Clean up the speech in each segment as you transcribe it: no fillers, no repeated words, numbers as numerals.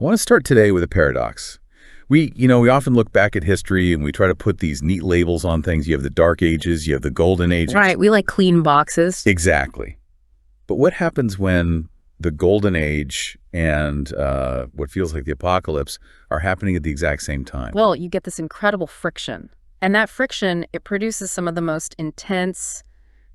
I want to start today with a paradox. We often look back at history and we try to put these neat labels on things. You have the Dark Ages, you have the Golden Ages. Right, we like clean boxes. Exactly. But what happens when the Golden Age and what feels like the apocalypse are happening at the exact same time? Well, you get this incredible friction. And that friction, it produces some of the most intense,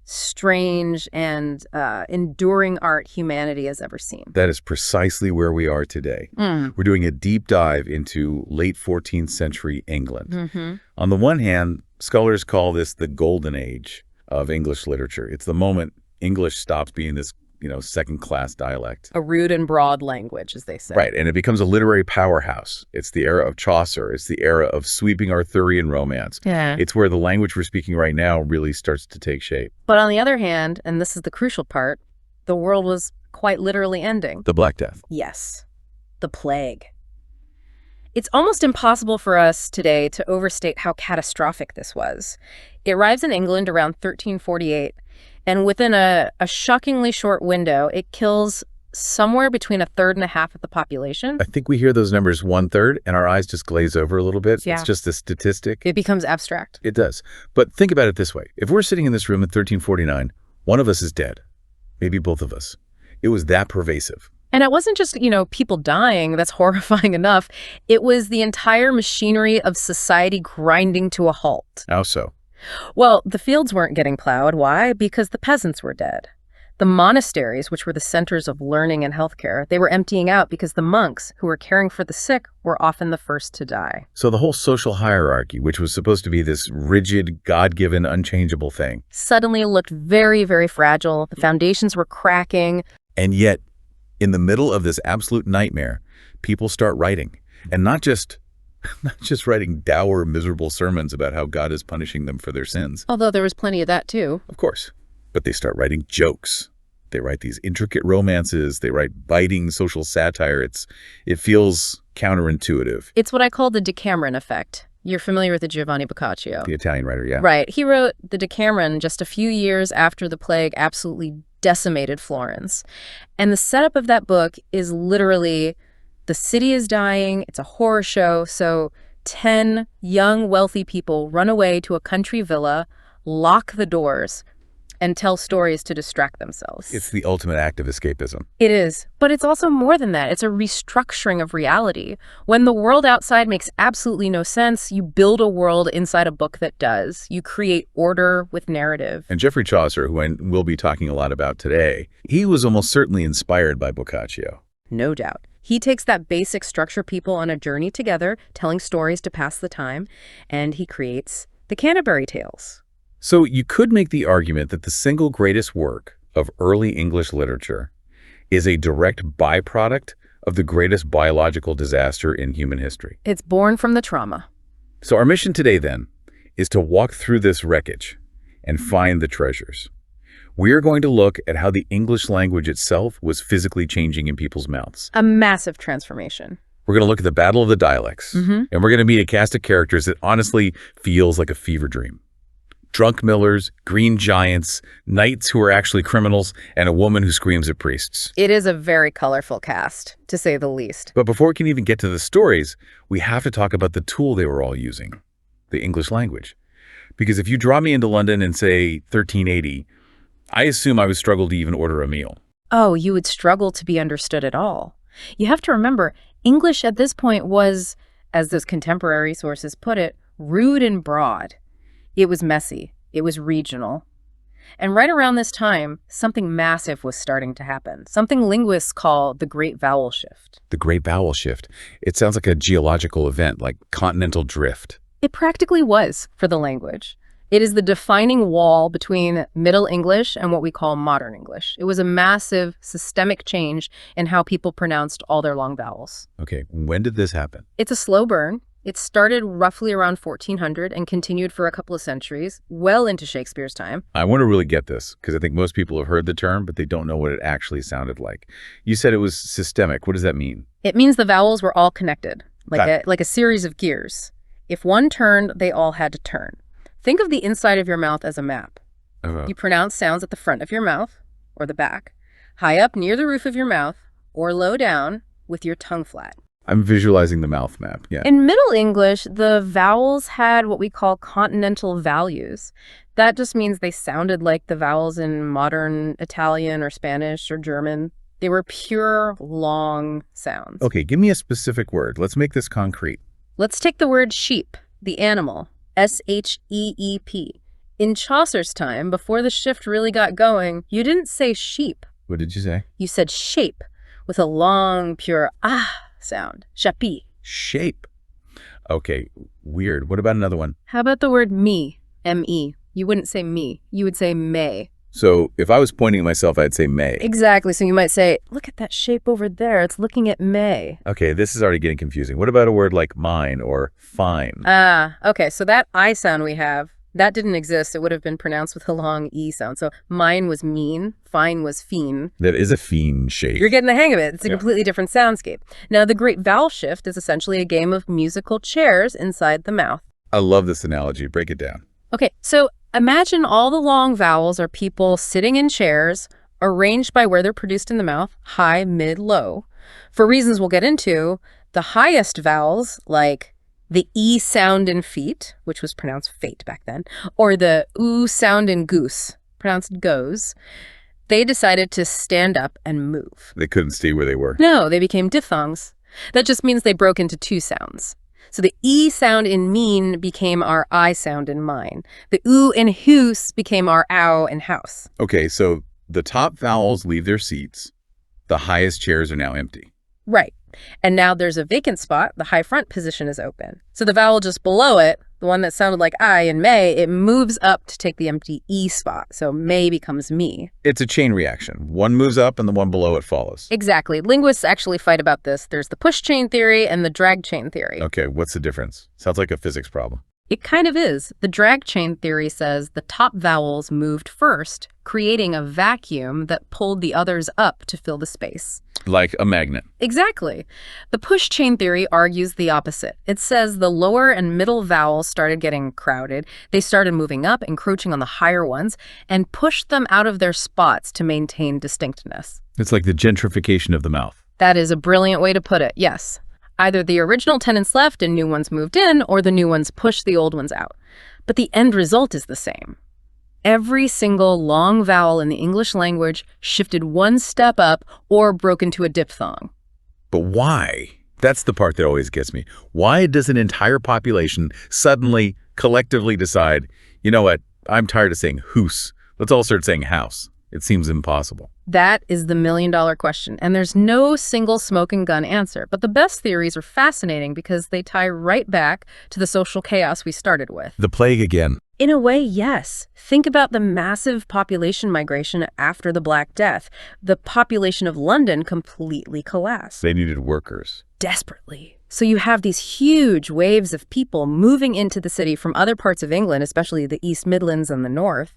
strange, and enduring art humanity has ever seen. That is precisely where we are today. We're doing a deep dive into late 14th century England. On the one hand, scholars call this the Golden Age of English literature. It's the moment English stops being this second-class dialect. A rude and broad language, as they say. Right, and it becomes a literary powerhouse. It's the era of Chaucer. It's the era of sweeping Arthurian romance. Yeah. It's where the language we're speaking right now really starts to take shape. But on the other hand, and this is the crucial part, the world was quite literally ending. The Black Death. Yes, the plague. It's almost impossible for us today to overstate how catastrophic this was. It arrives in England around 1348, and within a shockingly short window, it kills somewhere between a third and a half of the population. I think we hear those numbers 1/3 and our eyes just glaze over a little bit. Yeah. It's just a statistic. It becomes abstract. It does. But think about it this way. If we're sitting in this room in 1349, one of us is dead. Maybe both of us. It was that pervasive. And it wasn't just, people dying. That's horrifying enough. It was the entire machinery of society grinding to a halt. How so? Well, the fields weren't getting plowed. Why? Because the peasants were dead. The monasteries, which were the centers of learning and healthcare, they were emptying out because the monks who were caring for the sick were often the first to die. So the whole social hierarchy, which was supposed to be this rigid, God-given, unchangeable thing, suddenly looked very, very fragile. The foundations were cracking. and yet, in the middle of this absolute nightmare, people start writing. And not just writing dour, miserable sermons about how God is punishing them for their sins. Although there was plenty of that, too. Of course. But they start writing jokes. They write these intricate romances. They write biting social satire. It feels counterintuitive. It's what I call the Decameron effect. You're familiar with the Giovanni Boccaccio. The Italian writer, yeah. Right. He wrote the Decameron just a few years after the plague absolutely decimated Florence. And the setup of that book is literally the city is dying. It's a horror show. So 10 young, wealthy people run away to a country villa, lock the doors, and tell stories to distract themselves. It's the ultimate act of escapism. It is. But it's also more than that. It's a restructuring of reality. When the world outside makes absolutely no sense, you build a world inside a book that does. You create order with narrative. And Geoffrey Chaucer, who we'll be talking a lot about today, he was almost certainly inspired by Boccaccio. No doubt. He takes that basic structure people on a journey together, telling stories to pass the time, and he creates the Canterbury Tales. So you could make the argument that the single greatest work of early English literature is a direct byproduct of the greatest biological disaster in human history. It's born from the trauma. So our mission today, then, is to walk through this wreckage and find the treasures. We are going to look at how the English language itself was physically changing in people's mouths. A massive transformation. We're going to look at the Battle of the Dialects, and we're going to meet a cast of characters that honestly feels like a fever dream. Drunk millers, green giants, knights who are actually criminals, and a woman who screams at priests. It is a very colorful cast, to say the least. But before we can even get to the stories, we have to talk about the tool they were all using, the English language. Because if you draw me into London in, say, 1380, I assume I would struggle to even order a meal. Oh, you would struggle to be understood at all. You have to remember, English at this point was, as those contemporary sources put it, rude and broad. It was messy. It was regional. And right around this time, something massive was starting to happen, something linguists call the Great Vowel Shift. The Great Vowel Shift. It sounds like a geological event, like continental drift. It practically was for the language. It is the defining wall between Middle English and what we call Modern English. It was a massive systemic change in how people pronounced all their long vowels. Okay, when did this happen? It's a slow burn. It started roughly around 1400 and continued for a couple of centuries, well into Shakespeare's time. I want to really get this, because I think most people have heard the term, but they don't know what it actually sounded like. You said it was systemic. What does that mean? It means the vowels were all connected, like a series of gears. If one turned, they all had to turn. Think of the inside of your mouth as a map. You pronounce sounds at the front of your mouth, or the back, high up near the roof of your mouth, or low down with your tongue flat. I'm visualizing the mouth map, yeah. In Middle English, the vowels had what we call continental values. That just means they sounded like the vowels in modern Italian or Spanish or German. They were pure, long sounds. Okay, give me a specific word. Let's make this concrete. Let's take the word sheep, the animal, S-H-E-E-P. In Chaucer's time, before the shift really got going, you didn't say sheep. What did you say? You said shape, with a long, pure sound. Chapi. Shape. Okay, weird. What about another one? How about the word me, M-E? You wouldn't say me. You would say may. So if I was pointing at myself, I'd say may. Exactly. So you might say, look at that shape over there. It's looking at may. Okay, this is already getting confusing. What about a word like mine or fine? Okay. So that I sound we have, that didn't exist. It would have been pronounced with a long E sound. So mine was mean, fine was fiend. That is a fiend shape. You're getting the hang of it. It's a completely different soundscape. Now, the Great Vowel Shift is essentially a game of musical chairs inside the mouth. I love this analogy. Break it down. Okay, so imagine all the long vowels are people sitting in chairs, arranged by where they're produced in the mouth, high, mid, low. For reasons we'll get into, the highest vowels, like the E sound in feet, which was pronounced fate back then, or the oo sound in goose, pronounced goes, they decided to stand up and move. They couldn't stay where they were. No, they became diphthongs. That just means they broke into two sounds. So the E sound in mean became our I sound in mine. The oo in hoose became our ow in house. Okay, so the top vowels leave their seats. The highest chairs are now empty. Right. And now there's a vacant spot. The high front position is open. So the vowel just below it, the one that sounded like I in may, it moves up to take the empty E spot. So may becomes me. It's a chain reaction. One moves up and the one below it follows. Exactly. Linguists actually fight about this. There's the push chain theory and the drag chain theory. Okay, what's the difference? Sounds like a physics problem. It kind of is. The drag chain theory says the top vowels moved first, creating a vacuum that pulled the others up to fill the space. Like a magnet. Exactly. The push chain theory argues the opposite. It says the lower and middle vowels started getting crowded. They started moving up, encroaching on the higher ones, and pushed them out of their spots to maintain distinctness. It's like the gentrification of the mouth. That is a brilliant way to put it, yes. Either the original tenants left and new ones moved in, or the new ones pushed the old ones out. But the end result is the same. Every single long vowel in the English language shifted one step up or broke into a diphthong. But why? That's the part that always gets me. Why does an entire population suddenly, collectively decide, you know what, I'm tired of saying hoose. Let's all start saying house. It seems impossible. That is the million-dollar question, and there's no single smoking gun answer. But the best theories are fascinating because they tie right back to the social chaos we started with. The plague again. In a way, yes. Think about the massive population migration after the Black Death. The population of London completely collapsed. They needed workers. Desperately. So you have these huge waves of people moving into the city from other parts of England, especially the East Midlands and the North,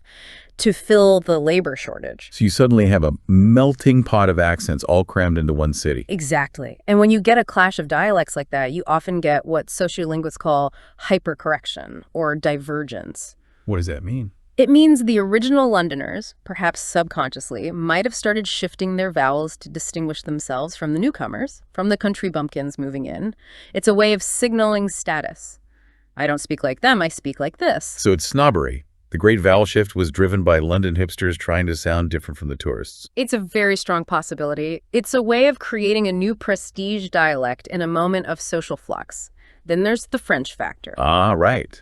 to fill the labor shortage. So you suddenly have a melting pot of accents all crammed into one city. Exactly. And when you get a clash of dialects like that, you often get what sociolinguists call hypercorrection or divergence. What does that mean? It means the original Londoners, perhaps subconsciously, might have started shifting their vowels to distinguish themselves from the newcomers, from the country bumpkins moving in. It's a way of signaling status. I don't speak like them, I speak like this. So it's snobbery. The Great Vowel Shift was driven by London hipsters trying to sound different from the tourists. It's a very strong possibility. It's a way of creating a new prestige dialect in a moment of social flux. Then there's the French factor. Ah, right.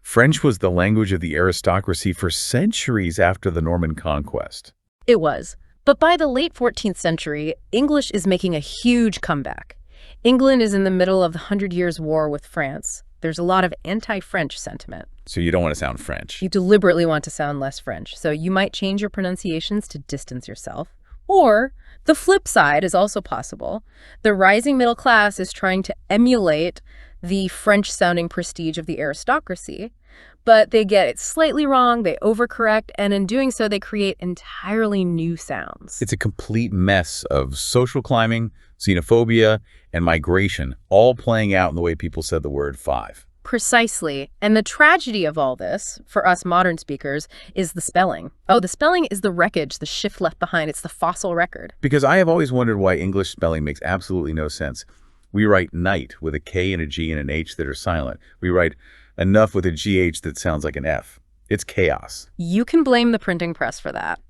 French was the language of the aristocracy for centuries after the Norman conquest. It was. But by the late 14th century, English is making a huge comeback. England is in the middle of the 100 Years' War with France. There's a lot of anti-French sentiment. So you don't want to sound French. You deliberately want to sound less French, so you might change your pronunciations to distance yourself. Or the flip side is also possible. The rising middle class is trying to emulate the French-sounding prestige of the aristocracy, but they get it slightly wrong, they overcorrect, and in doing so, they create entirely new sounds. It's a complete mess of social climbing, xenophobia, and migration, all playing out in the way people said the word five. Precisely. And the tragedy of all this, for us modern speakers, is the spelling. Oh, the spelling is the wreckage, the shift left behind. It's the fossil record. Because I have always wondered why English spelling makes absolutely no sense. We write night with a K and a G and an H that are silent. We write enough with a GH that sounds like an F. It's chaos. You can blame the printing press for that.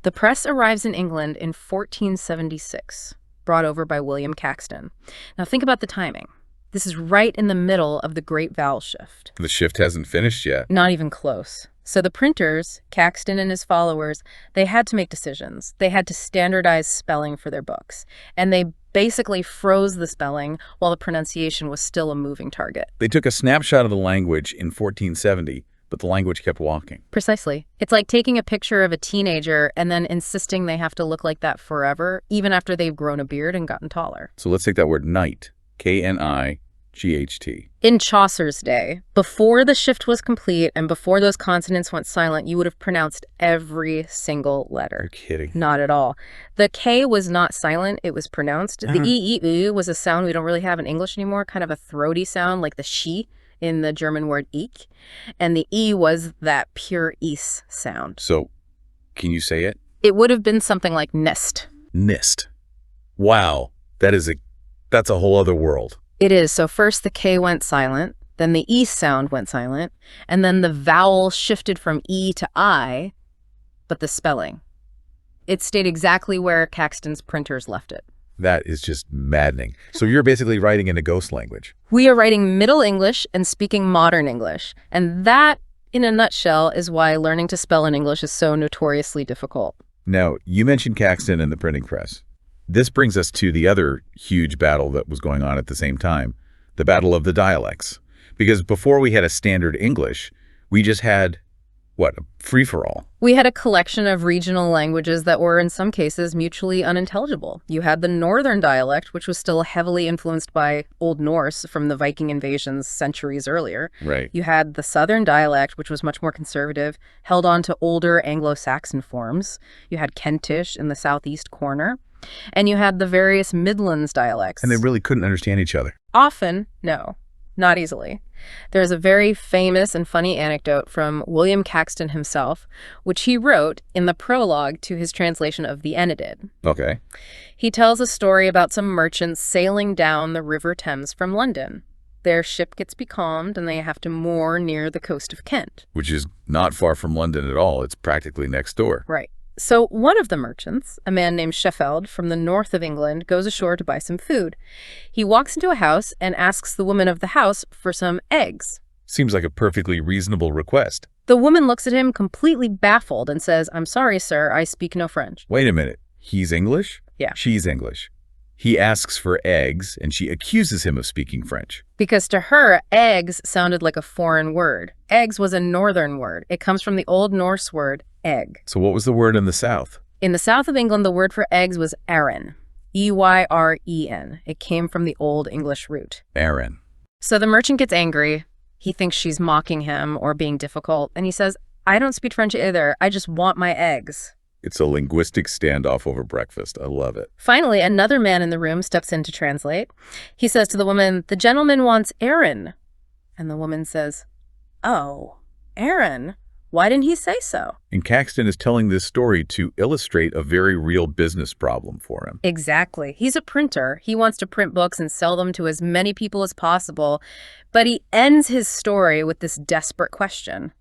The press arrives in England in 1476, brought over by William Caxton. Now think about the timing. This is right in the middle of the Great Vowel Shift. The shift hasn't finished yet. Not even close. So the printers, Caxton and his followers, they had to make decisions. They had to standardize spelling for their books. And they basically froze the spelling while the pronunciation was still a moving target. They took a snapshot of the language in 1470, but the language kept walking. Precisely. It's like taking a picture of a teenager and then insisting they have to look like that forever, even after they've grown a beard and gotten taller. So let's take that word night, K-N-I-G-H-T. In Chaucer's day, before the shift was complete and before those consonants went silent, you would have pronounced every single letter. You're kidding. Not at all. The K was not silent, it was pronounced. The E-E-U was a sound we don't really have in English anymore, kind of a throaty sound like the she in the German word ich. And the E was that pure is sound. So, can you say it? It would have been something like nest. Nist. Wow, that's a whole other world. It is. So first the K went silent, then the E sound went silent, and then the vowel shifted from E to I, but the spelling, it stayed exactly where Caxton's printers left it. That is just maddening. So you're basically writing in a ghost language. We are writing Middle English and speaking modern English, and that, in a nutshell, is why learning to spell in English is so notoriously difficult. Now, you mentioned Caxton and the printing press. This brings us to the other huge battle that was going on at the same time, the battle of the dialects. Because before we had a standard English, we just had, a free-for-all. We had a collection of regional languages that were, in some cases, mutually unintelligible. You had the Northern dialect, which was still heavily influenced by Old Norse from the Viking invasions centuries earlier. Right. You had the Southern dialect, which was much more conservative, held on to older Anglo-Saxon forms. You had Kentish in the southeast corner. And you had the various Midlands dialects. And they really couldn't understand each other. Often, no. Not easily. There's a very famous and funny anecdote from William Caxton himself, which he wrote in the prologue to his translation of the Aeneid. Okay. He tells a story about some merchants sailing down the River Thames from London. Their ship gets becalmed and they have to moor near the coast of Kent. Which is not far from London at all. It's practically next door. Right. So one of the merchants, a man named Sheffield from the north of England, goes ashore to buy some food. He walks into a house and asks the woman of the house for some eggs. Seems like a perfectly reasonable request. The woman looks at him completely baffled and says, "I'm sorry, sir, I speak no French." Wait a minute. He's English? Yeah. She's English. He asks for eggs, and she accuses him of speaking French. Because to her, eggs sounded like a foreign word. Eggs was a northern word. It comes from the Old Norse word egg. So what was the word in the South? In the south of England, the word for eggs was Eyren. E-Y-R-E-N. It came from the Old English root. Aaron. So the merchant gets angry. He thinks she's mocking him or being difficult. And he says, "I don't speak French either. I just want my eggs." It's a linguistic standoff over breakfast. I love it. Finally, another man in the room steps in to translate. He says to the woman, "The gentleman wants Eyren." And the woman says, "Oh, Eyren? Why didn't he say so?" And Caxton is telling this story to illustrate a very real business problem for him. Exactly. He's a printer. He wants to print books and sell them to as many people as possible. But he ends his story with this desperate question.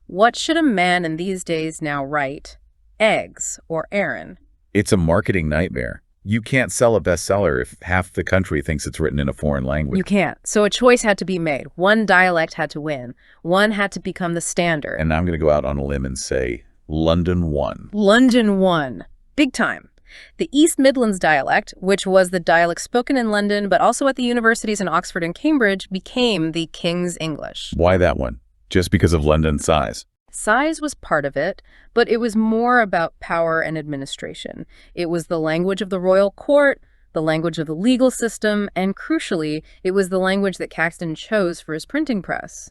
What should a man in these days now write? Eggs or Eyren? It's a marketing nightmare. You can't sell a bestseller if half the country thinks it's written in a foreign language. You can't. So a choice had to be made. One dialect had to win. One had to become the standard. And I'm going to go out on a limb and say London won. London won. Big time. The East Midlands dialect, which was the dialect spoken in London, but also at the universities in Oxford and Cambridge, became the King's English. Why that one? Just because of London's size? Size was part of it, but it was more about power and administration. It was the language of the royal court, the language of the legal system, and crucially, it was the language that Caxton chose for his printing press.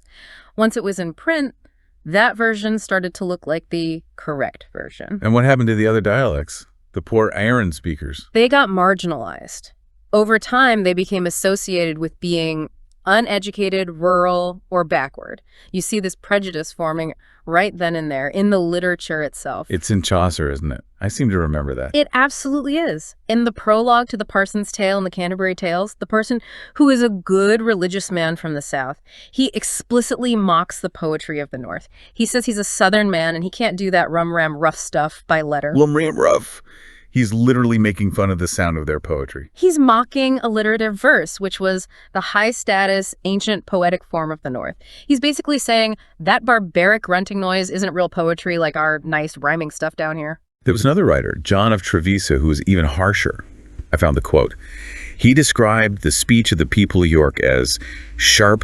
Once it was in print, that version started to look like the correct version. And what happened to the other dialects? The poor Eyren speakers? They got marginalized. Over time, they became associated with being uneducated, rural, or backward. You see this prejudice forming right then and there in the literature itself. It's in Chaucer, isn't it? I seem to remember that. It absolutely is. In the prologue to the Parson's Tale and the Canterbury Tales, the person who is a good religious man from the South, he explicitly mocks the poetry of the North. He says he's a Southern man and he can't do that rum-ram rough stuff by letter. Rum-ram rough. He's literally making fun of the sound of their poetry. He's mocking alliterative verse, which was the high-status, ancient poetic form of the North. He's basically saying that barbaric grunting noise isn't real poetry like our nice rhyming stuff down here. There was another writer, John of Trevisa, who was even harsher. I found the quote. He described the speech of the people of York as sharp,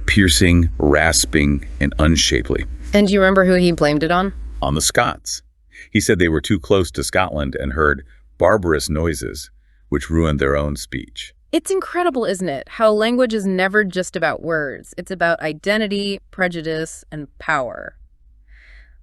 piercing, rasping, and unshapely. And do you remember who he blamed it on? On the Scots. He said they were too close to Scotland and heard barbarous noises, which ruined their own speech. It's incredible, isn't it? How language is never just about words. It's about identity, prejudice, and power.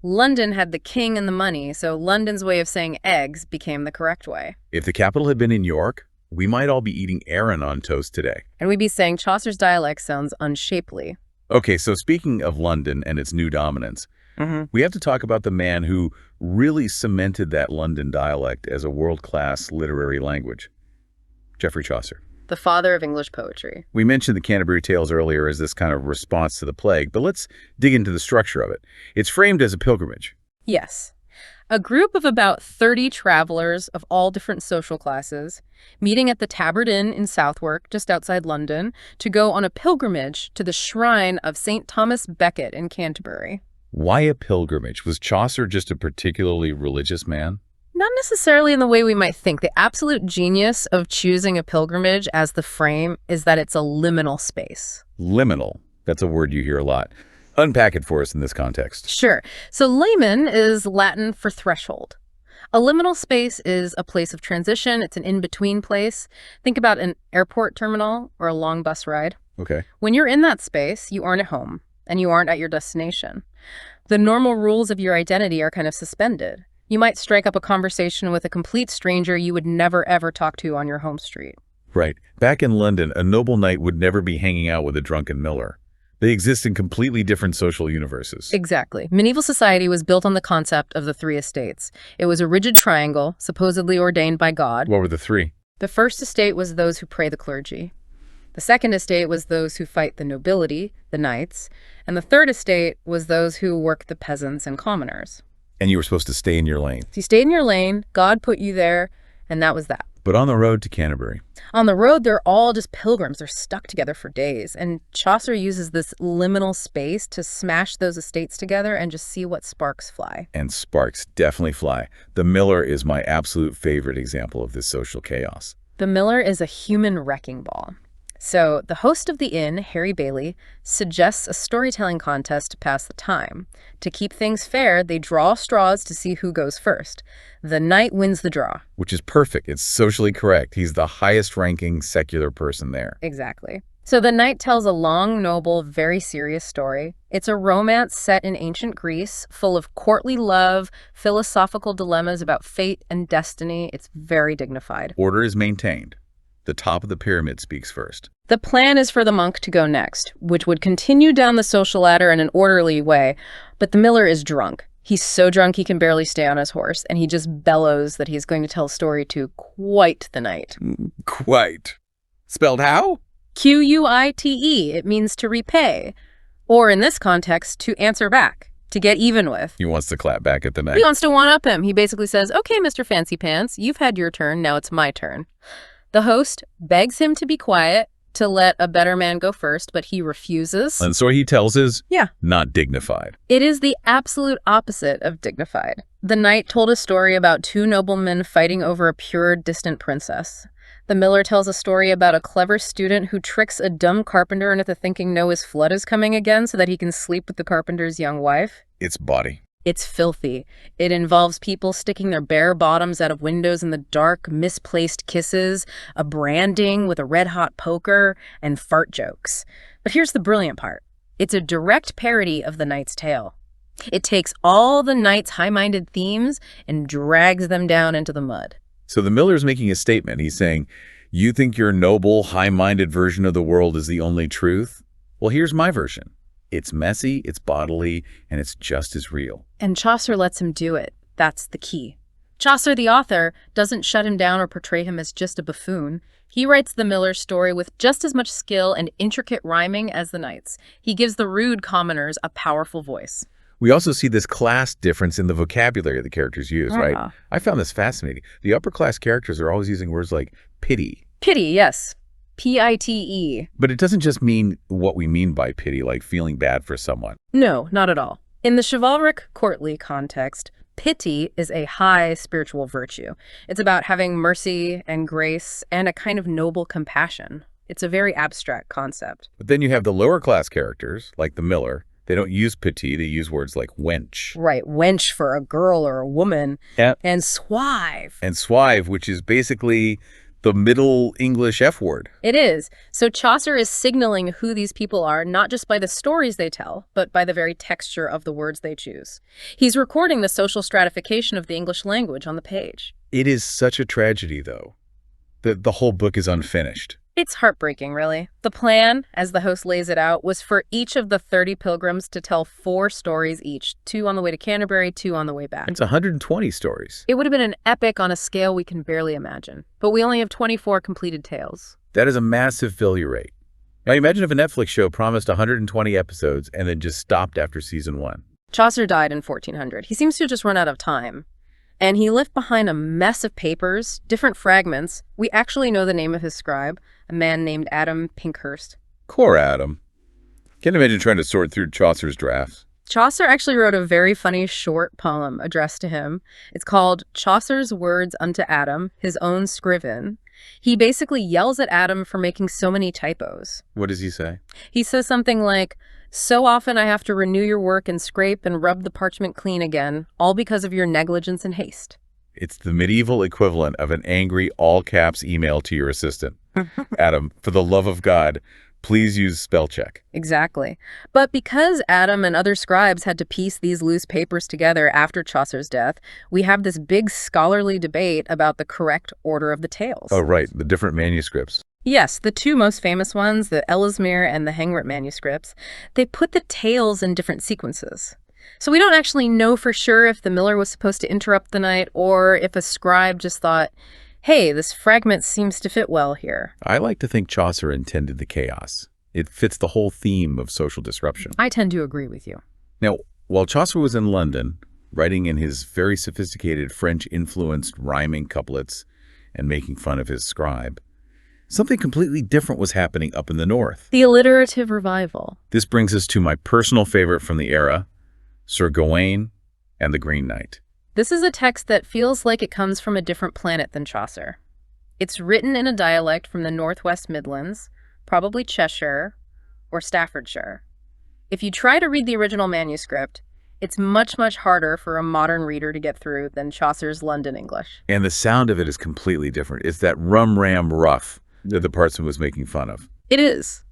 London had the king and the money, so London's way of saying eggs became the correct way. If the capital had been in York, we might all be eating Arran on toast today. And we'd be saying Chaucer's dialect sounds unshapely. Okay, so speaking of London and its new dominance, we have to talk about the man who really cemented that London dialect as a world-class literary language, Geoffrey Chaucer. The father of English poetry. We mentioned the Canterbury Tales earlier as this kind of response to the plague, but let's dig into the structure of it. It's framed as a pilgrimage. Yes. A group of about 30 travelers of all different social classes meeting at the Tabard Inn in Southwark, just outside London, to go on a pilgrimage to the shrine of St. Thomas Becket in Canterbury. Why a pilgrimage? Was Chaucer just a particularly religious man? Not necessarily in the way we might think. The absolute genius of choosing a pilgrimage as the frame is that it's a liminal space. Liminal. That's a word you hear a lot. Unpack it for us in this context. Sure. So limen is Latin for threshold. A liminal space is a place of transition. It's an in-between place. Think about an airport terminal or a long bus ride. Okay. When you're in that space, you aren't at home and you aren't at your destination. The normal rules of your identity are kind of suspended. You might strike up a conversation with a complete stranger you would never, ever talk to on your home street. Right. Back in London, a noble knight would never be hanging out with a drunken miller. They exist in completely different social universes. Exactly. Medieval society was built on the concept of the three estates. It was a rigid triangle, supposedly ordained by God. What were the three? The first estate was those who pray the clergy. The second estate was those who fight the nobility, the knights. And the third estate was those who work the peasants and commoners. And you were supposed to stay in your lane. So you stayed in your lane, God put you there, and that was that. But on the road to Canterbury. On the road, they're all just pilgrims. They're stuck together for days. And Chaucer uses this liminal space to smash those estates together and just see what sparks fly. And sparks definitely fly. The miller is my absolute favorite example of this social chaos. The miller is a human wrecking ball. So the host of the inn, Harry Bailey, suggests a storytelling contest to pass the time. To keep things fair, they draw straws to see who goes first. The knight wins the draw. Which is perfect. It's socially correct. He's the highest-ranking secular person there. Exactly. So the knight tells a long, noble, very serious story. It's a romance set in ancient Greece, full of courtly love, philosophical dilemmas about fate and destiny. It's very dignified. Order is maintained. The top of the pyramid speaks first. The plan is for the monk to go next, which would continue down the social ladder in an orderly way. But the miller is drunk. He's so drunk he can barely stay on his horse, and he just bellows that he's going to tell a story to quite the knight. Quite. Spelled how? Quite. It means to repay. Or in this context, to answer back, to get even with. He wants to clap back at the knight. He wants to one-up him. He basically says, okay, Mr. Fancy Pants, you've had your turn, now it's my turn. The host begs him to be quiet, to let a better man go first, but he refuses. And so he tells his, yeah, not dignified. It is the absolute opposite of dignified. The knight told a story about two noblemen fighting over a pure, distant princess. The miller tells a story about a clever student who tricks a dumb carpenter into thinking Noah's flood is coming again so that he can sleep with the carpenter's young wife. It's bawdy. It's filthy. It involves people sticking their bare bottoms out of windows in the dark, misplaced kisses, a branding with a red-hot poker, and fart jokes. But here's the brilliant part. It's a direct parody of the Knight's Tale. It takes all the Knight's high-minded themes and drags them down into the mud. So the miller's making a statement. He's saying, You think your noble, high-minded version of the world is the only truth? Well, here's my version. It's messy, it's bodily, and it's just as real. And Chaucer lets him do it. That's the key. Chaucer, the author, doesn't shut him down or portray him as just a buffoon. He writes the Miller story with just as much skill and intricate rhyming as the knights. He gives the rude commoners a powerful voice. We also see this class difference in the vocabulary the characters use, right? I found this fascinating. The upper-class characters are always using words like pity. Pity, yes. P-I-T-E. But it doesn't just mean what we mean by pity, like feeling bad for someone. No, not at all. In the chivalric courtly context, pity is a high spiritual virtue. It's about having mercy and grace and a kind of noble compassion. It's a very abstract concept. But then you have the lower-class characters, like the Miller. They don't use pity, they use words like wench. Right, wench for a girl or a woman. Yep. And swive. And swive, which is basically the Middle English F word. It is. So Chaucer is signaling who these people are, not just by the stories they tell, but by the very texture of the words they choose. He's recording the social stratification of the English language on the page. It is such a tragedy, though, that the whole book is unfinished. It's heartbreaking, really. The plan, as the host lays it out, was for each of the 30 pilgrims to tell 4 stories each, 2 on the way to Canterbury, 2 on the way back. It's 120 stories. It would have been an epic on a scale we can barely imagine. But we only have 24 completed tales. That is a massive failure rate. Now imagine if a Netflix show promised 120 episodes and then just stopped after season 1. Chaucer died in 1400. He seems to have just run out of time. And he left behind a mess of papers, different fragments. We actually know the name of his scribe, a man named Adam Pinkhurst. Poor Adam. Can't imagine trying to sort through Chaucer's drafts. Chaucer actually wrote a very funny short poem addressed to him. It's called Chaucer's Words unto Adam, his own scriven. He basically yells at Adam for making so many typos. What does he say? He says something like, "So often I have to renew your work and scrape and rub the parchment clean again, all because of your negligence and haste." It's the medieval equivalent of an angry all-caps email to your assistant. Adam, for the love of God, please use spell check. Exactly. But because Adam and other scribes had to piece these loose papers together after Chaucer's death, we have this big scholarly debate about the correct order of the tales. Oh, right, the different manuscripts. Yes, the 2 most famous ones, the Ellesmere and the Hengwrt manuscripts, they put the tales in different sequences. So we don't actually know for sure if the Miller was supposed to interrupt the night or if a scribe just thought, hey, this fragment seems to fit well here. I like to think Chaucer intended the chaos. It fits the whole theme of social disruption. I tend to agree with you. Now, while Chaucer was in London, writing in his very sophisticated French-influenced rhyming couplets and making fun of his scribe, something completely different was happening up in the north. The alliterative revival. This brings us to my personal favorite from the era, Sir Gawain and the Green Knight. This is a text that feels like it comes from a different planet than Chaucer. It's written in a dialect from the Northwest Midlands, probably Cheshire or Staffordshire. If you try to read the original manuscript, it's much, much harder for a modern reader to get through than Chaucer's London English. And the sound of it is completely different. It's that rum-ram-rough that the Parson was making fun of. It is.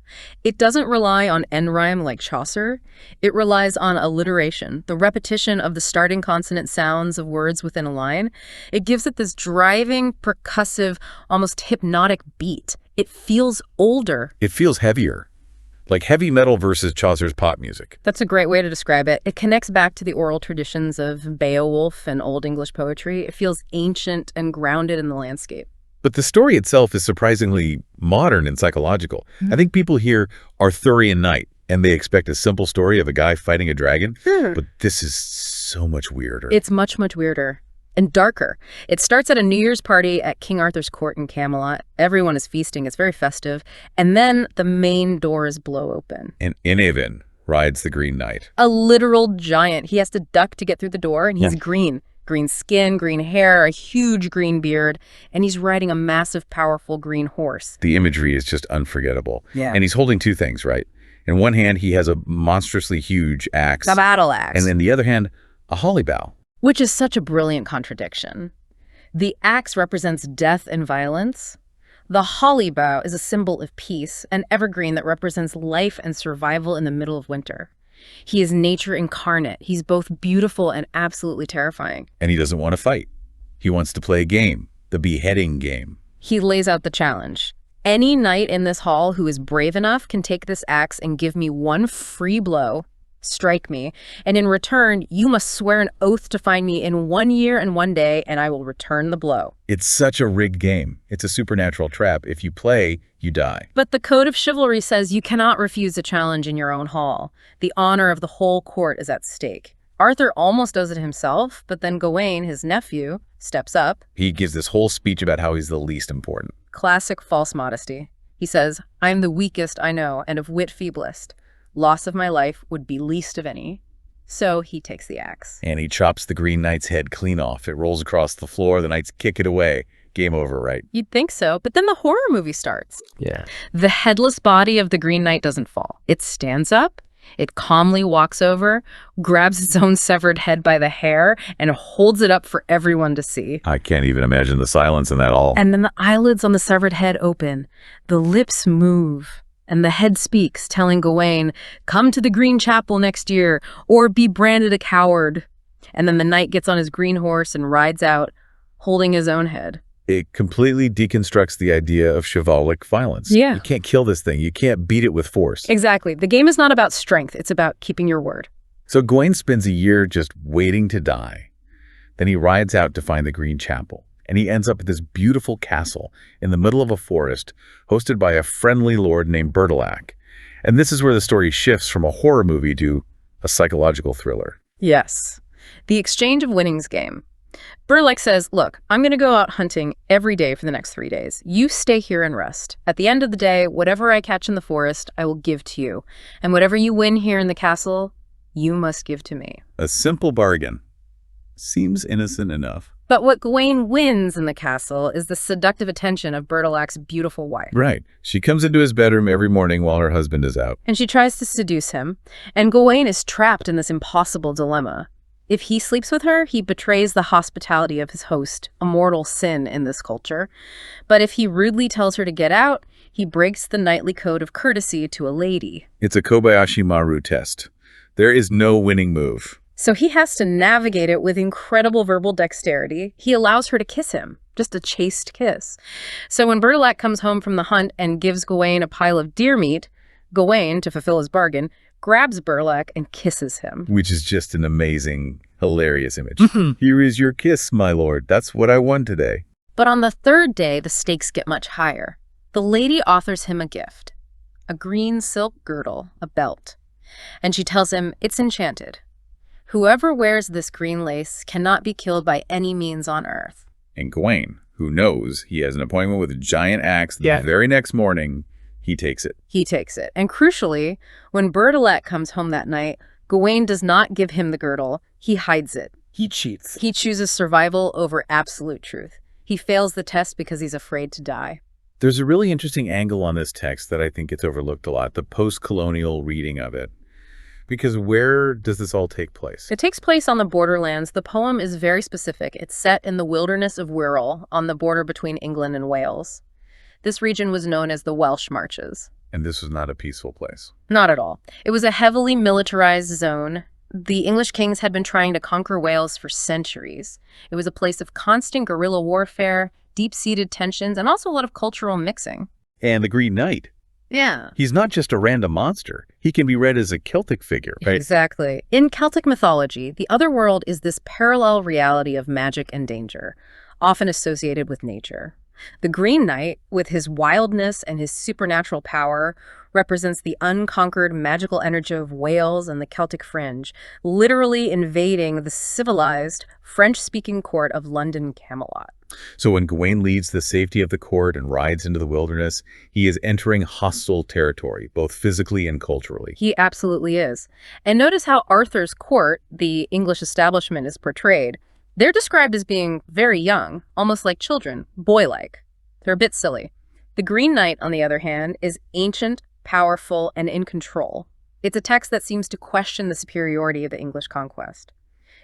It doesn't rely on end rhyme like Chaucer. It relies on alliteration, the repetition of the starting consonant sounds of words within a line. It gives it this driving, percussive, almost hypnotic beat. It feels older. It feels heavier, like heavy metal versus Chaucer's pop music. That's a great way to describe it. It connects back to the oral traditions of Beowulf and Old English poetry. It feels ancient and grounded in the landscape. But the story itself is surprisingly modern and psychological. I think people hear Arthurian Knight, and they expect a simple story of a guy fighting a dragon. But this is so much weirder. It's much, much weirder. And darker. It starts at a New Year's party at King Arthur's court in Camelot. Everyone is feasting. It's very festive. And then the main doors blow open. And Inavin rides the Green Knight. A literal giant. He has to duck to get through the door, and he's green. Green skin, green hair, a huge green beard, and he's riding a massive, powerful green horse. The imagery is just unforgettable. Yeah. And he's holding 2 things, right? In one hand, he has a monstrously huge axe. A battle axe. And in the other hand, a holly bough. Which is such a brilliant contradiction. The axe represents death and violence. The holly bough is a symbol of peace, an evergreen that represents life and survival in the middle of winter. He is nature incarnate. He's both beautiful and absolutely terrifying. And he doesn't want to fight. He wants to play a game, the beheading game. He lays out the challenge. Any knight in this hall who is brave enough can take this axe and give me one free blow, strike me, and in return, you must swear an oath to find me in 1 year and 1 day, and I will return the blow. It's such a rigged game. It's a supernatural trap. If you play, you die. But the Code of Chivalry says you cannot refuse a challenge in your own hall. The honor of the whole court is at stake. Arthur almost does it himself, but then Gawain, his nephew, steps up. He gives this whole speech about how he's the least important. Classic false modesty. He says, I'm the weakest I know, and of wit feeblest. Loss of my life would be least of any. So he takes the axe. And he chops the Green Knight's head clean off. It rolls across the floor. The knights kick it away. Game over, right? You'd think so, but then the horror movie starts. Yeah. The headless body of the Green Knight doesn't fall. It stands up. It calmly walks over, grabs its own severed head by the hair, and holds it up for everyone to see. I can't even imagine the silence in that all. And then the eyelids on the severed head open. The lips move. And the head speaks, telling Gawain, come to the Green Chapel next year, or be branded a coward. And then the knight gets on his green horse and rides out, holding his own head. It completely deconstructs the idea of chivalric violence. Yeah. You can't kill this thing. You can't beat it with force. Exactly. The game is not about strength. It's about keeping your word. So Gawain spends a year just waiting to die. Then he rides out to find the Green Chapel. And he ends up at this beautiful castle in the middle of a forest hosted by a friendly lord named Bertilac. And this is where the story shifts from a horror movie to a psychological thriller. Yes. The exchange of winnings game. Bertilac says, look, I'm going to go out hunting every day for the next 3 days. You stay here and rest. At the end of the day, whatever I catch in the forest, I will give to you. And whatever you win here in the castle, you must give to me. A simple bargain. Seems innocent enough. But what Gawain wins in the castle is the seductive attention of Bertilac's beautiful wife. Right. She comes into his bedroom every morning while her husband is out. And she tries to seduce him. And Gawain is trapped in this impossible dilemma. If he sleeps with her, he betrays the hospitality of his host, a mortal sin in this culture. But if he rudely tells her to get out, he breaks the knightly code of courtesy to a lady. It's a Kobayashi Maru test. There is no winning move. So he has to navigate it with incredible verbal dexterity. He allows her to kiss him, just a chaste kiss. So when Bertilac comes home from the hunt and gives Gawain a pile of deer meat, Gawain, to fulfill his bargain, grabs Bertilac and kisses him. Which is just an amazing, hilarious image. Here is your kiss, my lord. That's what I won today. But on the third day, the stakes get much higher. The lady offers him a gift, a green silk girdle, a belt. And she tells him it's enchanted. Whoever wears this green lace cannot be killed by any means on earth. And Gawain, who knows he has an appointment with a giant axe the very next morning, he takes it. He takes it. And crucially, when Bertilac comes home that night, Gawain does not give him the girdle. He hides it. He cheats. He chooses survival over absolute truth. He fails the test because he's afraid to die. There's a really interesting angle on this text that I think gets overlooked a lot, the post-colonial reading of it. Because where does this all take place? It takes place on the borderlands. The poem is very specific. It's set in the wilderness of Wirral, on the border between England and Wales. This region was known as the Welsh Marches. And this was not a peaceful place. Not at all. It was a heavily militarized zone. The English kings had been trying to conquer Wales for centuries. It was a place of constant guerrilla warfare, deep-seated tensions, and also a lot of cultural mixing. And the Green Knight. Yeah. He's not just a random monster. He can be read as a Celtic figure, right? Exactly. In Celtic mythology, the otherworld is this parallel reality of magic and danger, often associated with nature. The Green Knight, with his wildness and his supernatural power, represents the unconquered magical energy of Wales and the Celtic fringe, literally invading the civilized, French-speaking court of London Camelot. So when Gawain leaves the safety of the court and rides into the wilderness, he is entering hostile territory, both physically and culturally. He absolutely is. And notice how Arthur's court, the English establishment, is portrayed. They're described as being very young, almost like children, boy-like. They're a bit silly. The Green Knight, on the other hand, is ancient, powerful, and in control. It's a text that seems to question the superiority of the English conquest.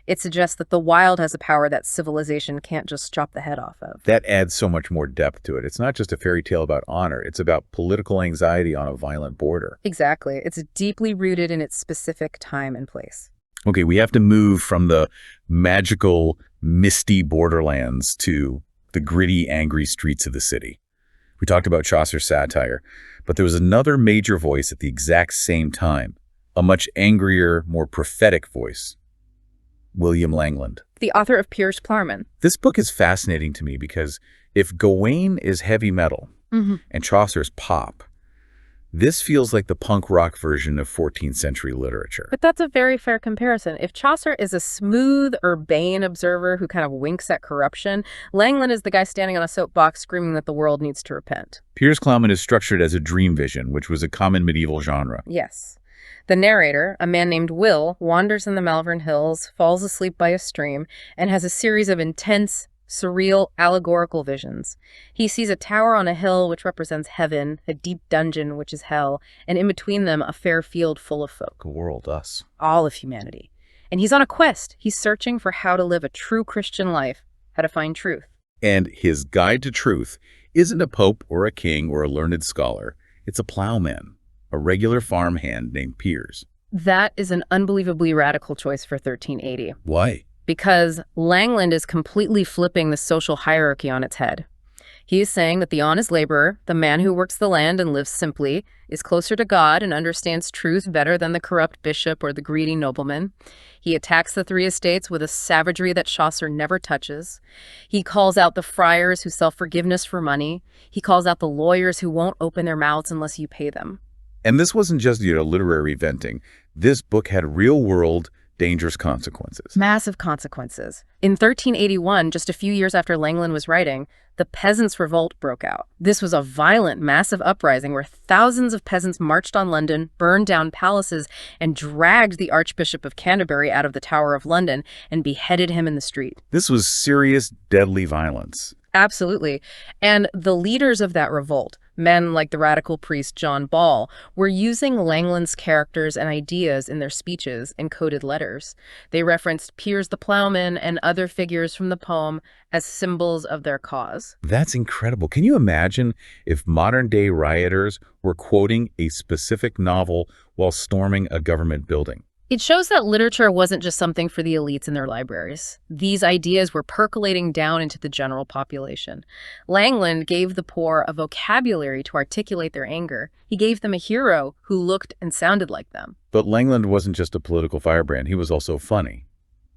It suggests that the wild has a power that civilization can't just chop the head off of. That adds so much more depth to it. It's not just a fairy tale about honor. It's about political anxiety on a violent border. Exactly. It's deeply rooted in its specific time and place. Okay, we have to move from the magical, misty borderlands to the gritty, angry streets of the city. We talked about Chaucer's satire, but there was another major voice at the exact same time, a much angrier, more prophetic voice, William Langland. The author of Piers Plowman. This book is fascinating to me because if Gawain is heavy metal and Chaucer's pop, this feels like the punk rock version of 14th century literature. But that's a very fair comparison. If Chaucer is a smooth, urbane observer who kind of winks at corruption, Langland is the guy standing on a soapbox screaming that the world needs to repent. Piers Plowman is structured as a dream vision, which was a common medieval genre. Yes. The narrator, a man named Will, wanders in the Malvern Hills, falls asleep by a stream, and has a series of intense, surreal, allegorical visions. He sees a tower on a hill which represents heaven, a deep dungeon which is hell, and in between them a fair field full of folk. The world, us. All of humanity. And he's on a quest. He's searching for how to live a true Christian life, how to find truth. And his guide to truth isn't a pope or a king or a learned scholar. It's a plowman, a regular farmhand named Piers. That is an unbelievably radical choice for 1380. Why? Because Langland is completely flipping the social hierarchy on its head. He is saying that the honest laborer, the man who works the land and lives simply, is closer to God and understands truth better than the corrupt bishop or the greedy nobleman. He attacks the three estates with a savagery that Chaucer never touches. He calls out the friars who sell forgiveness for money. He calls out the lawyers who won't open their mouths unless you pay them. And this wasn't just, literary venting. This book had real-world, dangerous consequences. Massive consequences. In 1381, just a few years after Langland was writing, the Peasants' Revolt broke out. This was a violent, massive uprising where thousands of peasants marched on London, burned down palaces, and dragged the Archbishop of Canterbury out of the Tower of London and beheaded him in the street. This was serious, deadly violence. Absolutely. And the leaders of that revolt, men like the radical priest John Ball, were using Langland's characters and ideas in their speeches and coded letters. They referenced Piers the Plowman and other figures from the poem as symbols of their cause. That's incredible. Can you imagine if modern-day rioters were quoting a specific novel while storming a government building? It shows that literature wasn't just something for the elites in their libraries. These ideas were percolating down into the general population. Langland gave the poor a vocabulary to articulate their anger. He gave them a hero who looked and sounded like them. But Langland wasn't just a political firebrand. He was also funny,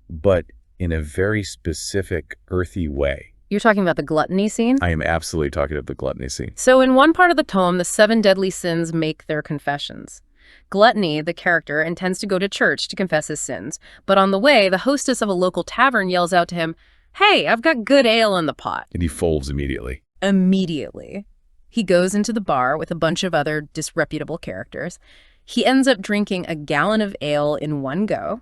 but in a very specific, earthy way. You're talking about the gluttony scene? I am absolutely talking about the gluttony scene. So in one part of the poem, the 7 deadly sins make their confessions. Gluttony, the character, intends to go to church to confess his sins, but on the way, the hostess of a local tavern yells out to him, "Hey, I've got good ale in the pot." And he folds immediately. Immediately. He goes into the bar with a bunch of other disreputable characters. He ends up drinking a gallon of ale in one go.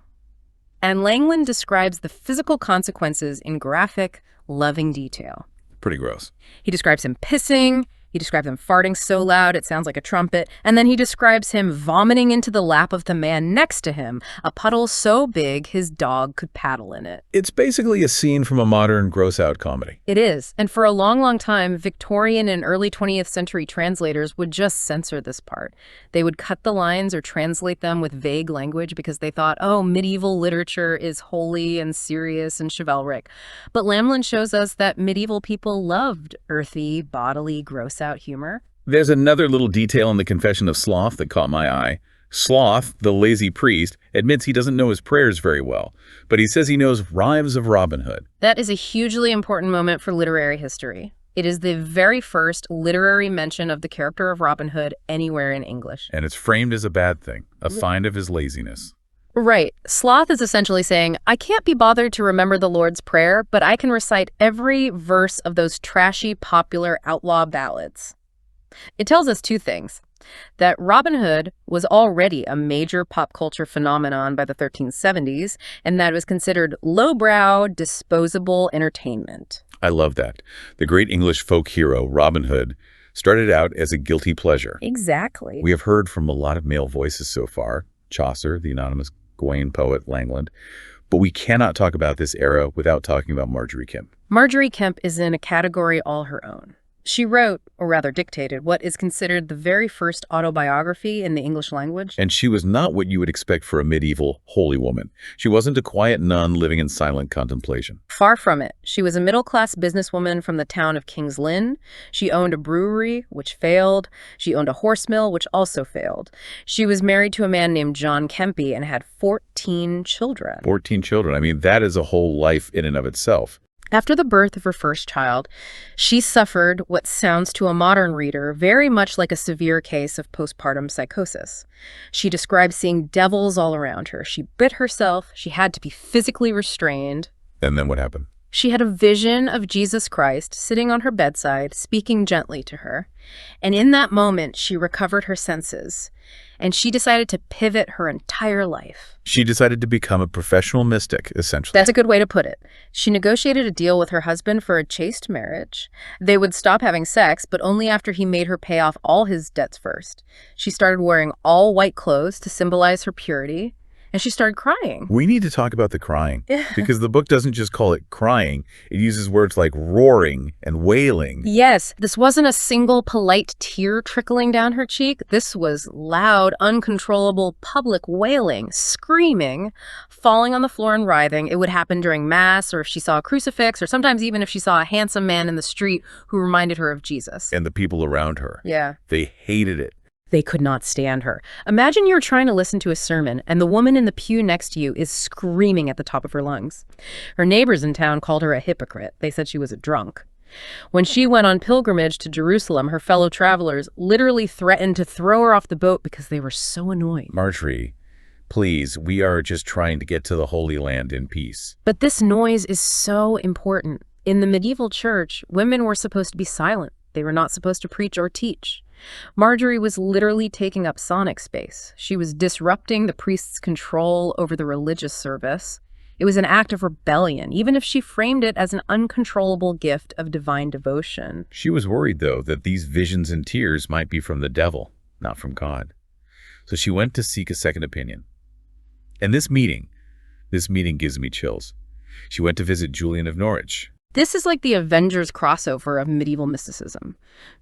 And Langland describes the physical consequences in graphic, loving detail. Pretty gross. He describes him pissing. He describes him farting so loud it sounds like a trumpet, and then he describes him vomiting into the lap of the man next to him, a puddle so big his dog could paddle in it. It's basically a scene from a modern gross-out comedy. It is, and for a long, long time, Victorian and early 20th century translators would just censor this part. They would cut the lines or translate them with vague language because they thought, oh, medieval literature is holy and serious and chivalric. But Langland shows us that medieval people loved earthy, bodily, gross-out humor. There's another little detail in the Confession of Sloth that caught my eye. Sloth, the lazy priest, admits he doesn't know his prayers very well, but he says he knows rhymes of Robin Hood. That is a hugely important moment for literary history. It is the very first literary mention of the character of Robin Hood anywhere in English. And it's framed as a bad thing, a find of his laziness. Right. Sloth is essentially saying, I can't be bothered to remember the Lord's Prayer, but I can recite every verse of those trashy, popular outlaw ballads. It tells us two things. That Robin Hood was already a major pop culture phenomenon by the 1370s, and that it was considered lowbrow, disposable entertainment. I love that. The great English folk hero, Robin Hood, started out as a guilty pleasure. Exactly. We have heard from a lot of male voices so far. Chaucer, the anonymous Gawain poet, Langland. But we cannot talk about this era without talking about Margery Kempe. Margery Kempe is in a category all her own. She wrote, or rather dictated, what is considered the very first autobiography in the English language. And she was not what you would expect for a medieval holy woman. She wasn't a quiet nun living in silent contemplation. Far from it. She was a middle-class businesswoman from the town of King's Lynn. She owned a brewery, which failed. She owned a horse mill, which also failed. She was married to a man named John Kempe and had 14 children. 14 children. I mean, that is a whole life in and of itself. After the birth of her first child, she suffered what sounds to a modern reader very much like a severe case of postpartum psychosis. She described seeing devils all around her. She bit herself. She had to be physically restrained. And then what happened? She had a vision of Jesus Christ sitting on her bedside, speaking gently to her. And in that moment, she recovered her senses. And she decided to pivot her entire life. She decided to become a professional mystic, essentially. That's a good way to put it. She negotiated a deal with her husband for a chaste marriage. They would stop having sex, but only after he made her pay off all his debts first. She started wearing all white clothes to symbolize her purity. And she started crying. We need to talk about the crying, because the book doesn't just call it crying. It uses words like roaring and wailing. Yes, this wasn't a single polite tear trickling down her cheek. This was loud, uncontrollable public wailing, screaming, falling on the floor and writhing. It would happen during Mass, or if she saw a crucifix, or sometimes even if she saw a handsome man in the street who reminded her of Jesus. And the people around her. Yeah. They hated it. They could not stand her. Imagine you're trying to listen to a sermon, and the woman in the pew next to you is screaming at the top of her lungs. Her neighbors in town called her a hypocrite. They said she was a drunk. When she went on pilgrimage to Jerusalem, her fellow travelers literally threatened to throw her off the boat because they were so annoying. Marjorie, please, we are just trying to get to the Holy Land in peace. But this noise is so important. In the medieval church, women were supposed to be silent. They were not supposed to preach or teach. Marjorie was literally taking up sonic space. She was disrupting the priest's control over the religious service. It was an act of rebellion, even if she framed it as an uncontrollable gift of divine devotion. She was worried, though, that these visions and tears might be from the devil, not from God. So she went to seek a second opinion. And this meeting gives me chills. She went to visit Julian of Norwich. This is like the Avengers crossover of medieval mysticism.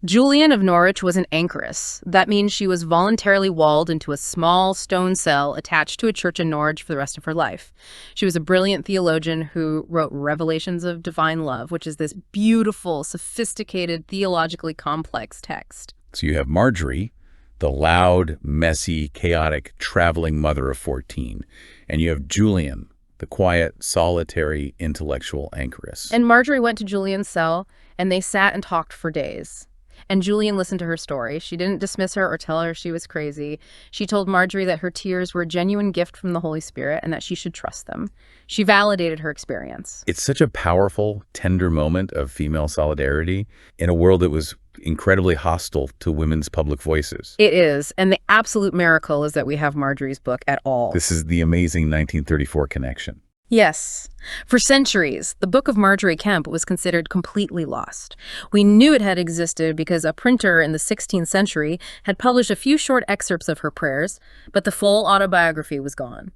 Julian of Norwich was an anchoress. That means she was voluntarily walled into a small stone cell attached to a church in Norwich for the rest of her life. She was a brilliant theologian who wrote Revelations of Divine Love, which is this beautiful, sophisticated, theologically complex text. So you have Marjorie, the loud, messy, chaotic, traveling mother of 14. And you have Julian, the quiet, solitary, intellectual anchoress. And Marjorie went to Julian's cell, and they sat and talked for days. And Julian listened to her story. She didn't dismiss her or tell her she was crazy. She told Marjorie that her tears were a genuine gift from the Holy Spirit and that she should trust them. She validated her experience. It's such a powerful, tender moment of female solidarity in a world that was incredibly hostile to women's public voices. It is. And the absolute miracle is that we have Marjorie's book at all. This is the amazing 1934 connection. Yes. For centuries, the Book of Marjorie Kempe was considered completely lost. We knew it had existed because a printer in the 16th century had published a few short excerpts of her prayers, but the full autobiography was gone.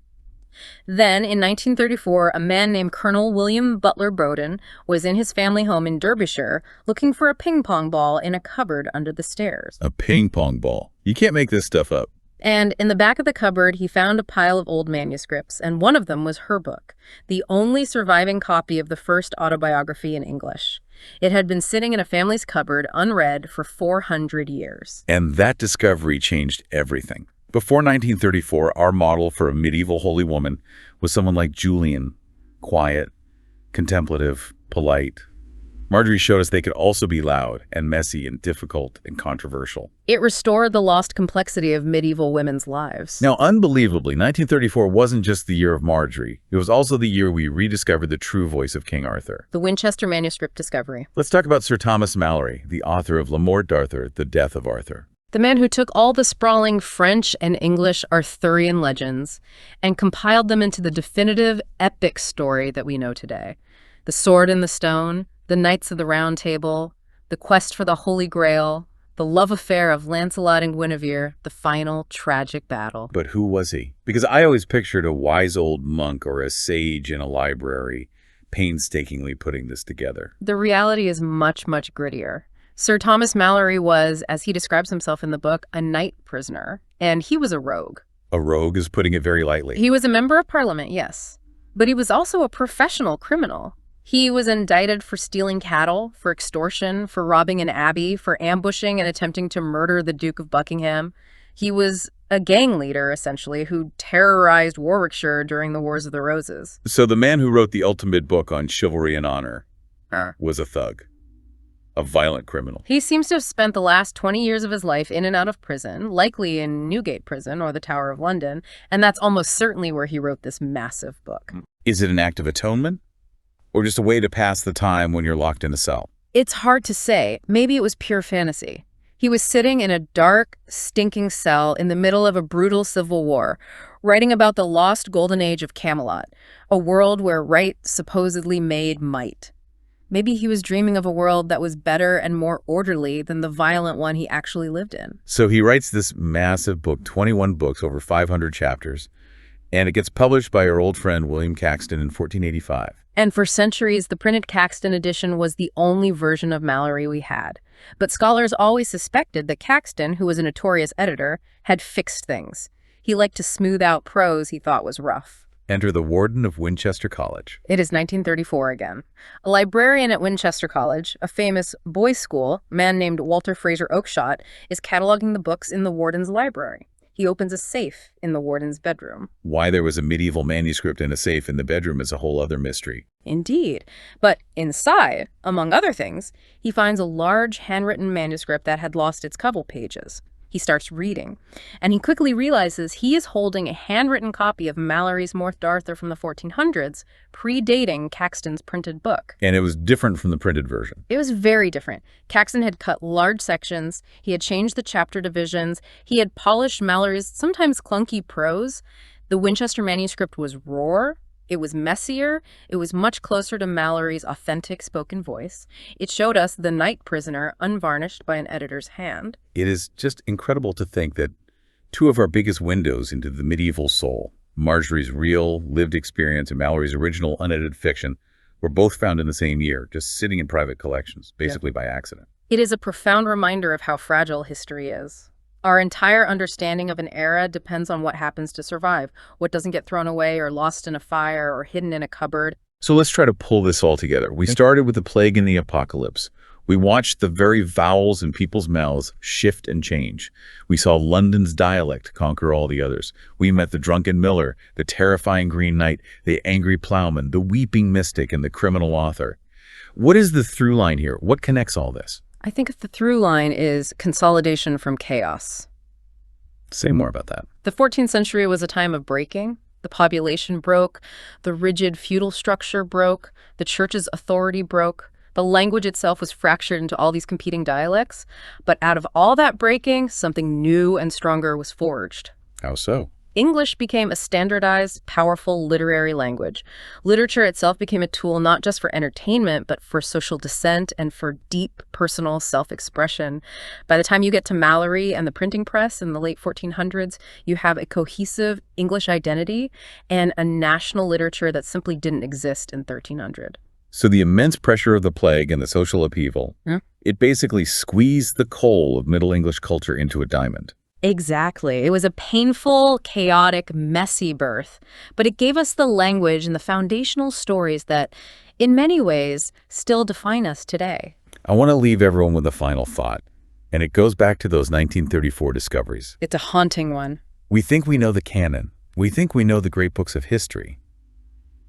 Then, in 1934, a man named Colonel William Butler Bowden was in his family home in Derbyshire looking for a ping-pong ball in a cupboard under the stairs. A ping-pong ball. You can't make this stuff up. And in the back of the cupboard, he found a pile of old manuscripts, and one of them was her book, the only surviving copy of the first autobiography in English. It had been sitting in a family's cupboard, unread, for 400 years. And that discovery changed everything. Before 1934, our model for a medieval holy woman was someone like Julian, quiet, contemplative, polite. Marjorie showed us they could also be loud and messy and difficult and controversial. It restored the lost complexity of medieval women's lives. Now, unbelievably, 1934 wasn't just the year of Marjorie. It was also the year we rediscovered the true voice of King Arthur. The Winchester manuscript discovery. Let's talk about Sir Thomas Malory, the author of Le Morte d'Arthur, The Death of Arthur. The man who took all the sprawling French and English Arthurian legends and compiled them into the definitive epic story that we know today. The Sword in the Stone, the Knights of the Round Table, the quest for the Holy Grail, the love affair of Lancelot and Guinevere, the final tragic battle. But who was he? Because I always pictured a wise old monk or a sage in a library painstakingly putting this together. The reality is much, much grittier. Sir Thomas Malory was, as he describes himself in the book, a night prisoner, and he was a rogue. A rogue is putting it very lightly. He was a member of Parliament, yes, but he was also a professional criminal. He was indicted for stealing cattle, for extortion, for robbing an abbey, for ambushing and attempting to murder the Duke of Buckingham. He was a gang leader, essentially, who terrorized Warwickshire during the Wars of the Roses. So the man who wrote the ultimate book on chivalry and honor was a thug, a violent criminal. He seems to have spent the last 20 years of his life in and out of prison, likely in Newgate Prison or the Tower of London, and that's almost certainly where he wrote this massive book. Is it an act of atonement? Or just a way to pass the time when you're locked in a cell? It's hard to say. Maybe it was pure fantasy. He was sitting in a dark, stinking cell in the middle of a brutal civil war, writing about the lost golden age of Camelot, a world where right supposedly made might. Maybe he was dreaming of a world that was better and more orderly than the violent one he actually lived in. So he writes this massive book, 21 books, over 500 chapters, and it gets published by our old friend William Caxton in 1485. And for centuries, the printed Caxton edition was the only version of Malory we had. But scholars always suspected that Caxton, who was a notorious editor, had fixed things. He liked to smooth out prose he thought was rough. Enter the warden of Winchester College. It is 1934 again. A librarian at Winchester College, a famous boys' school, a man named Walter Fraser Oakeshott, is cataloging the books in the warden's library. He opens a safe in the warden's bedroom. Why there was a medieval manuscript in a safe in the bedroom is a whole other mystery. Indeed. But inside, among other things, he finds a large handwritten manuscript that had lost its cover pages. He starts reading, and he quickly realizes he is holding a handwritten copy of Malory's Morte d'Arthur from the 1400s, predating Caxton's printed book. And it was different from the printed version. It was very different. Caxton had cut large sections, he had changed the chapter divisions, he had polished Malory's sometimes clunky prose. The Winchester manuscript was raw. It was messier. It was much closer to Malory's authentic spoken voice. It showed us the night prisoner unvarnished by an editor's hand. It is just incredible to think that two of our biggest windows into the medieval soul, Marjorie's real, lived experience and Malory's original unedited fiction, were both found in the same year, just sitting in private collections, basically by accident. It is a profound reminder of how fragile history is. Our entire understanding of an era depends on what happens to survive, what doesn't get thrown away or lost in a fire or hidden in a cupboard. So let's try to pull this all together. We started with the plague and the apocalypse. We watched the very vowels in people's mouths shift and change. We saw London's dialect conquer all the others. We met the drunken miller, the terrifying Green Knight, the angry plowman, the weeping mystic, and the criminal author. What is the through line here? What connects all this? I think the through line is consolidation from chaos. Say more about that. The 14th century was a time of breaking. The population broke, the rigid feudal structure broke, the church's authority broke. The language itself was fractured into all these competing dialects. But out of all that breaking, something new and stronger was forged. How so? English became a standardized, powerful literary language. Literature itself became a tool not just for entertainment, but for social dissent and for deep personal self-expression. By the time you get to Malory and the printing press in the late 1400s, you have a cohesive English identity and a national literature that simply didn't exist in 1300. So the immense pressure of the plague and the social upheaval, it basically squeezed the coal of Middle English culture into a diamond. Exactly. It was a painful, chaotic, messy birth, but it gave us the language and the foundational stories that, in many ways, still define us today. I want to leave everyone with a final thought, and it goes back to those 1934 discoveries. It's a haunting one. We think we know the canon. We think we know the great books of history.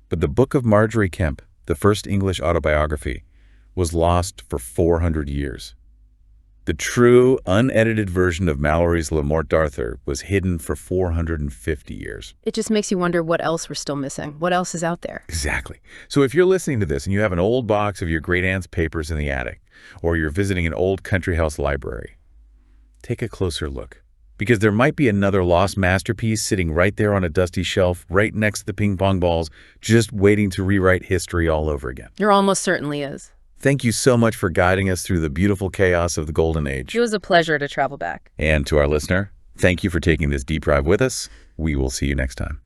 But the Book of Marjorie Kemp, the first English autobiography, was lost for 400 years. The true, unedited version of Malory's Le Morte d'Arthur was hidden for 450 years. It just makes you wonder what else we're still missing. What else is out there? Exactly. So if you're listening to this and you have an old box of your great-aunt's papers in the attic, or you're visiting an old country house library, take a closer look. Because there might be another lost masterpiece sitting right there on a dusty shelf, right next to the ping pong balls, just waiting to rewrite history all over again. There almost certainly is. Thank you so much for guiding us through the beautiful chaos of the Golden Age. It was a pleasure to travel back. And to our listener, thank you for taking this deep dive with us. We will see you next time.